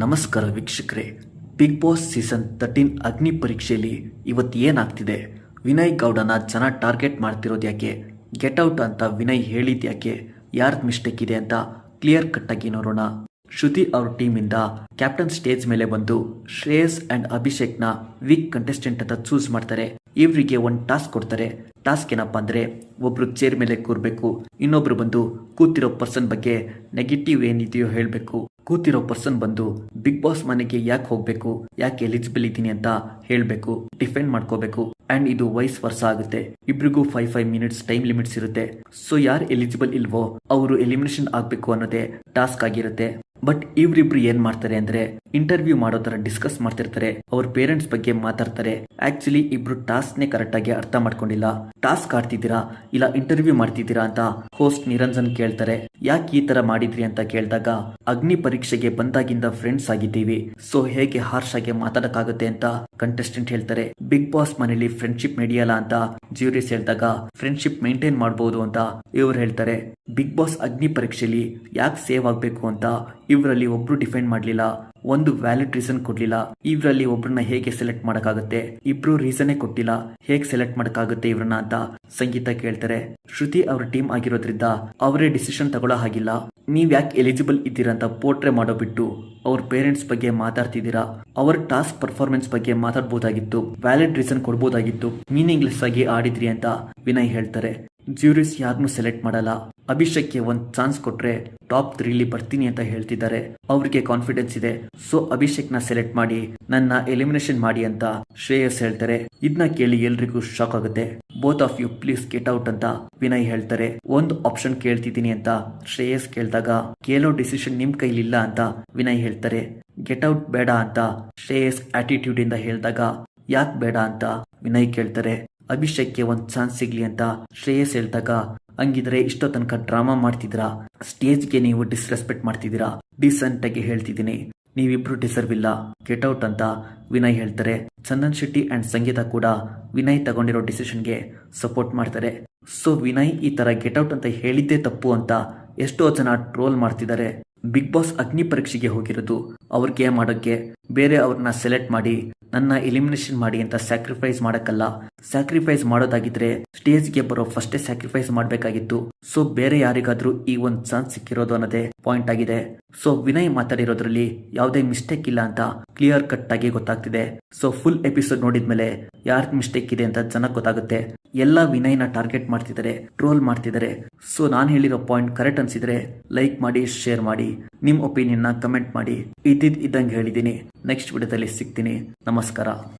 ನಮಸ್ಕಾರ ವೀಕ್ಷಕರೇ. Big boss season 13 ಅಗ್ನಿ ಪರೀಕ್ಷೆಯಲ್ಲಿ ಇವತ್ತು ಏನಾಗ್ತಿದೆ? ವಿನಯ್ ಗೌಡನ ಜನ ಟಾರ್ಗೆಟ್ ಮಾಡ್ತಿರೋದು ಯಾಕೆ? ಗೆಟ್ ಔಟ್ ಅಂತ ವಿನಯ್ ಹೇಳಿದ್ ಯಾಕೆ? ಯಾರ್ದು ಮಿಸ್ಟೇಕ್ ಇದೆ ಅಂತ ಕ್ಲಿಯರ್ ಕಟ್ ಆಗಿ ನೋಡೋಣ. ಶ್ರುತಿ ಅವ್ರ ಟೀಮಿಂದ ಕ್ಯಾಪ್ಟನ್ ಸ್ಟೇಜ್ ಮೇಲೆ ಬಂದು ಶ್ರೇಯಸ್ ಅಂಡ್ ಅಭಿಷೇಕ್ನ ವೀಕ್ ಕಂಟೆಸ್ಟೆಂಟ್ ಅಂತ ಚೂಸ್ ಮಾಡ್ತಾರೆ. ಇವರಿಗೆ ಒಂದು ಟಾಸ್ಕ್ ಕೊಡ್ತಾರೆ. ಟಾಸ್ಕ್ ಏನಪ್ಪಾ ಅಂದ್ರೆ, ಒಬ್ರು ಚೇರ್ ಮೇಲೆ ಕೂರ್ಬೇಕು, ಇನ್ನೊಬ್ರು ಬಂದು ಕೂತಿರೋ ಪರ್ಸನ್ ಬಗ್ಗೆ ನೆಗೆಟಿವ್ ಏನಿದೆಯೋ ಹೇಳಬೇಕು. ಕೂತಿರೋ ಪರ್ಸನ್ ಬಂದು ಬಿಗ್ ಬಾಸ್ ಮನೆಗೆ ಯಾಕೆ ಹೋಗ್ಬೇಕು, ಯಾಕೆ ಎಲಿಜಿಬಲ್ ಇದ್ದೀನಿ ಅಂತ ಹೇಳಬೇಕು, ಡಿಫೆಂಡ್ ಮಾಡ್ಕೋಬೇಕು. ಅಂಡ್ ಇದು ವೈಸ್ ವರ್ಸ ಆಗುತ್ತೆ. ಇಬ್ರಿಗೂ 5 ಮಿನಿಟ್ಸ್ ಟೈಮ್ ಲಿಮಿಟ್ಸ್ ಇರುತ್ತೆ. ಸೊ ಯಾರು ಎಲಿಜಿಬಲ್ ಇಲ್ವೋ ಅವರು ಎಲಿಮಿನೇಷನ್ ಆಗ್ಬೇಕು ಅನ್ನೋದೇ ಟಾಸ್ಕ್ ಆಗಿರುತ್ತೆ. ಬಟ್ ಇವ್ರಿಬ್ರು ಏನ್ ಮಾಡ್ತಾರೆ ಅಂದ್ರೆ, ಇಂಟರ್ವ್ಯೂ ಮಾಡೋ ತರ ಡಿಸ್ಕಸ್ ಮಾಡ್ತಿರ್ತಾರೆ, ಅವ್ರ ಪೇರೆಂಟ್ಸ್ ಬಗ್ಗೆ ಮಾತಾಡ್ತಾರೆ. ಆಕ್ಚುಲಿ ಇಬ್ರು ಟಾಸ್ಕ್ ನೇ ಕರೆಕ್ಟ್ ಆಗಿ ಅರ್ಥ ಮಾಡ್ಕೊಂಡಿಲ್ಲ. ಟಾಸ್ಕ್ ಆಡ್ತಿದ್ದೀರಾ ಇಲ್ಲ ಇಂಟರ್ವ್ಯೂ ಮಾಡ್ತಿದ್ದೀರಾ ಅಂತ ಹೋಸ್ಟ್ ನಿರಂಜನ್ ಕೇಳ್ತಾರೆ. ಯಾಕೆ ಈ ತರ ಮಾಡಿದ್ರಿ ಅಂತ ಕೇಳಿದಾಗ, ಅಗ್ನಿ ಪರೀಕ್ಷೆಗೆ ಬಂದಾಗಿಂದ ಫ್ರೆಂಡ್ಸ್ ಆಗಿದ್ದೀವಿ, ಸೊ ಹೇಗೆ ಹಾರ್ಶ್ ಆಗಿ ಮಾತಾಡಕ್ಕಾಗುತ್ತೆ ಅಂತ ಕಂಟೆಸ್ಟೆಂಟ್ ಹೇಳ್ತಾರೆ. ಬಿಗ್ ಬಾಸ್ ಮನೇಲಿ ಫ್ರೆಂಡ್ಶಿಪ್ ನಡೆಯಲ್ಲ ಅಂತ ಜ್ಯೂರೀಸ್ ಹೇಳಿದಾಗ, ಫ್ರೆಂಡ್ಶಿಪ್ ಮೇಂಟೈನ್ ಮಾಡಬಹುದು ಅಂತ ಇವ್ರು ಹೇಳ್ತಾರೆ. ಬಿಗ್ ಬಾಸ್ ಅಗ್ನಿ ಪರೀಕ್ಷೆಯಲ್ಲಿ ಯಾಕೆ ಸೇವ್ ಆಗ್ಬೇಕು ಅಂತ ಇವರಲ್ಲಿ ಒಬ್ರು ಡಿಫೆಂಡ್ ಮಾಡ್ಲಿಲ್ಲ, ಒಂದು ವ್ಯಾಲಿಡ್ ರೀಸನ್ ಕೊಡ್ಲಿಲ್ಲ. ಇವರಲ್ಲಿ ಒಬ್ರನ್ನ ಹೇಗೆ ಸೆಲೆಕ್ಟ್ ಮಾಡಕ್ಕಾಗುತ್ತೆ? ಇಬ್ರು ರೀಸನ್ನೇ ಕೊಟ್ಟಿಲ್ಲ, ಹೇಗೆ ಸೆಲೆಕ್ಟ್ ಮಾಡಕ್ಕಾಗುತ್ತೆ ಇವ್ರನ್ನ ಅಂತ ಸಂಗೀತ ಕೇಳ್ತಾರೆ. ಶ್ರುತಿ ಅವ್ರ ಟೀಮ್ ಆಗಿರೋದ್ರಿಂದ ಅವರೇ ಡಿಸಿಷನ್ ತಗೊಳ್ಳೋ ಹಾಗಿಲ್ಲ. ನೀವ್ ಯಾಕೆ ಎಲಿಜಿಬಲ್ ಇದ್ದೀರಾ ಅಂತ ಪೋರ್ಟ್ರೆ ಮಾಡೋ ಬಿಟ್ಟು ಅವ್ರ ಪೇರೆಂಟ್ಸ್ ಬಗ್ಗೆ ಮಾತಾಡ್ತಿದ್ದೀರಾ. ಅವ್ರ ಟಾಸ್ಕ್ ಪರ್ಫಾರ್ಮೆನ್ಸ್ ಬಗ್ಗೆ ಮಾತಾಡ್ಬೋದಾಗಿತ್ತು, ವ್ಯಾಲಿಡ್ ರೀಸನ್ ಕೊಡ್ಬೋದಾಗಿತ್ತು. ಮೀನಿಂಗ್ಲೆಸ್ ಆಗಿ ಆಡಿದ್ರಿ ಅಂತ ವಿನಯ್ ಹೇಳ್ತಾರೆ. ಜ್ಯೂರೀಸ್ ಯಾರನ್ನೂ ಸೆಲೆಕ್ಟ್ ಮಾಡಲ್ಲ. ಅಭಿಷೇಕ್ಗೆ ಒಂದು ಚಾನ್ಸ್ ಕೊಟ್ರೆ ಟಾಪ್ 3 ಬರ್ತೀನಿ ಅಂತ ಹೇಳ್ತಿದ್ದಾರೆ. ಅವ್ರಿಗೆ ಕಾನ್ಫಿಡೆನ್ಸ್ ಇದೆ. ಸೊ ಅಭಿಷೇಕ್ನ ಸೆಲೆಕ್ಟ್ ಮಾಡಿ ನನ್ನ ಎಲಿಮಿನೇಷನ್ ಮಾಡಿ ಅಂತ ಶ್ರೇಯಸ್ ಹೇಳ್ತಾರೆ. ಇದನ್ನ ಕೇಳಿ ಎಲ್ರಿಗೂ ಶಾಕ್ ಆಗುತ್ತೆ. Both of you please get out ಅಂತ ವಿನಯ್ ಹೇಳ್ತಾರೆ. ಒಂದು ಆಪ್ಷನ್ ಕೇಳ್ತಿದ್ದೀನಿ ಅಂತ ಶ್ರೇಯಸ್ ಕೇಳಿದಾಗ, ಕೇಳೋ ಡಿಸಿಷನ್ ನಿಮ್ ಕೈಲಿಲ್ಲ ಅಂತ ವಿನಯ್ ಹೇಳ್ತಾರೆ. ಗೆಟ್ ಔಟ್ ಬೇಡ ಅಂತ ಶ್ರೇಯಸ್ ಆಟಿಟ್ಯೂಡ್ ಇಂದ ಹೇಳಿದಾಗ, ಯಾಕೆ ಬೇಡ ಅಂತ ವಿನಯ್ ಕೇಳ್ತಾರೆ. ಅಭಿಷೇಕ್ಗೆ ಒಂದು ಚಾನ್ಸ್ ಸಿಗ್ಲಿ ಅಂತ ಶ್ರೇಯಸ್ ಹೇಳ್ದಾಗ, ಹಂಗಿದ್ರೆ ಇಷ್ಟೋ ತನಕ ಡ್ರಾಮಾ ಮಾಡ್ತಿದ್ದೀರಾ, ಸ್ಟೇಜ್ಗೆ ನೀವು ಡಿಸ್ರೆಸ್ಪೆಕ್ಟ್ ಮಾಡ್ತಿದ್ದೀರಾ, ಡೀಸೆಂಟ್ ಆಗಿ ಹೇಳ್ತಿದ್ದೀನಿ, ನೀವಿಬ್ರು ಡಿಸರ್ವ್ ಇಲ್ಲ, ಗೆಟ್ ಔಟ್ ಅಂತ ವಿನಯ್ ಹೇಳ್ತಾರೆ. ಚಂದನ್ ಶೆಟ್ಟಿ ಅಂಡ್ ಸಂಗೀತ ಕೂಡ ವಿನಯ್ ತಗೊಂಡಿರೋ ಡಿಸಿಷನ್ಗೆ ಸಪೋರ್ಟ್ ಮಾಡ್ತಾರೆ. ಸೊ ವಿನಯ್ ಈ ತರ ಗೆಟ್ ಔಟ್ ಅಂತ ಹೇಳಿದ್ದೇ ತಪ್ಪು ಅಂತ ಎಷ್ಟೋ ಜನ ಟ್ರೋಲ್ ಮಾಡ್ತಿದ್ದಾರೆ. ಬಿಗ್ ಬಾಸ್ ಅಗ್ನಿ ಪರೀಕ್ಷೆಗೆ ಹೋಗಿರೋದು ಅವ್ರಿಗೆ ಮಾಡೋಕ್ಕೆ, ಬೇರೆ ಅವ್ರನ್ನ ಸೆಲೆಕ್ಟ್ ಮಾಡಿ ನನ್ನ ಎಲಿಮಿನೇಷನ್ ಮಾಡಿ ಅಂತ ಸ್ಯಾಕ್ರಿಫೈಸ್ ಮಾಡಕ್ಕಲ್ಲ. ಸ್ಯಾಕ್ರಿಫೈಸ್ ಮಾಡೋದಾಗಿದ್ರೆ ಸ್ಟೇಜ್ಗೆ ಬರೋ ಫಸ್ಟೇ ಸ್ಯಾಕ್ರಿಫೈಸ್ ಮಾಡಬೇಕಾಗಿತ್ತು. ಸೊ ಬೇರೆ ಯಾರಿಗಾದ್ರೂ ಈ ಒಂದು ಚಾನ್ಸ್ ಸಿಕ್ಕಿರೋದು ಅನ್ನೋದೇ ಪಾಯಿಂಟ್ ಆಗಿದೆ. ಸೊ ವಿನಯ್ ಮಾತಾಡಿರೋದ್ರಲ್ಲಿ ಯಾವುದೇ ಮಿಸ್ಟೇಕ್ ಇಲ್ಲ ಅಂತ ಕ್ಲಿಯರ್ ಕಟ್ ಆಗಿ ಗೊತ್ತಾಗ್ತಿದೆ. ಸೊ ಫುಲ್ ಎಪಿಸೋಡ್ ನೋಡಿದ್ಮೇಲೆ ಯಾರ್ದು ಮಿಸ್ಟೇಕ್ ಇದೆ ಅಂತ ಚೆನ್ನಾಗಿ ಗೊತ್ತಾಗುತ್ತೆ. ಎಲ್ಲ ವಿನಯ್ನ ಟಾರ್ಗೆಟ್ ಮಾಡ್ತಿದ್ದಾರೆ, ಟ್ರೋಲ್ ಮಾಡ್ತಿದ್ದಾರೆ. ಸೊ ನಾನು ಹೇಳಿರೋ ಪಾಯಿಂಟ್ ಕರೆಕ್ಟ್ ಅನ್ಸಿದ್ರೆ ಲೈಕ್ ಮಾಡಿ, ಶೇರ್ ಮಾಡಿ, ನಿಮ್ ಒಪಿನಿಯನ್ ನ ಕಮೆಂಟ್ ಮಾಡಿ. ಇದ್ದಂಗೆ ಹೇಳಿದ್ದೀನಿ. ನೆಕ್ಸ್ಟ್ ವಿಡಿಯೋದಲ್ಲಿ ಸಿಗ್ತೀನಿ. ನಮಸ್ಕಾರ.